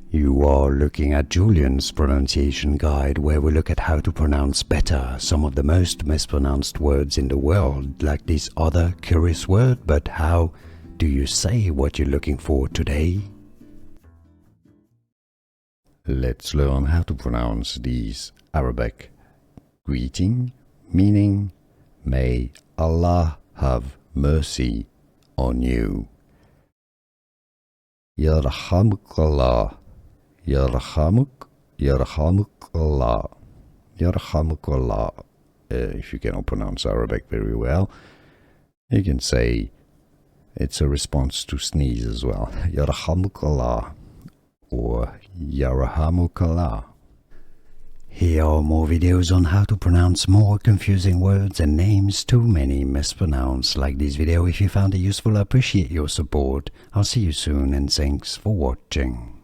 You are looking at Julian's pronunciation guide, where we look at how to pronounce better some of the most mispronounced words in the world, like this other curious word. But how do you say what you're looking for today? Let's learn how to pronounce these Arabic greeting, meaning may Allah have mercy on you. Yarhamukallah, Yarhamukallah, Yarhamukallah. If you cannot pronounce Arabic very well, you can say it's a response to sneeze as well. Yarhamukallah or Yarhamukallah. Here are more videos on how to pronounce more confusing words and names too many mispronounced. Like this video if you found it useful. I appreciate your support. I'll see you soon and thanks for watching.